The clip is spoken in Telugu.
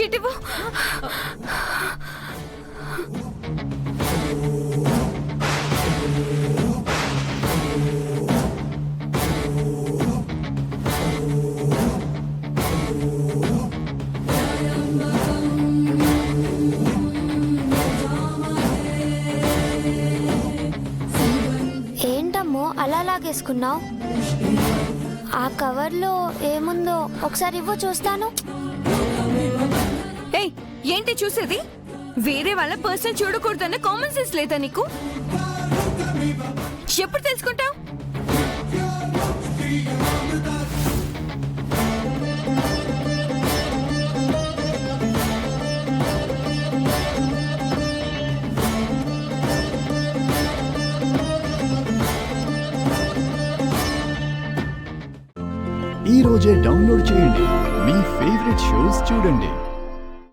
ఇటువు. ఏంటమ్మో అలా లాగేసుకున్నావు? ఆ కవర్లో ఏముందో ఒకసారి ఇవ్వు చూస్తాను. ఏయ్, ఏంటి చూసేది? వేరే వాళ్ళ పర్సనల్ చూడకూడదన్న కామన్ సెన్స్ లేదా నీకు? ఎప్పుడు తెలుసుకుంటావు? ఈ రోజే డౌన్లోడ్ చేయండి. మీ ఫేవరెట్ షోస్ చూడండి.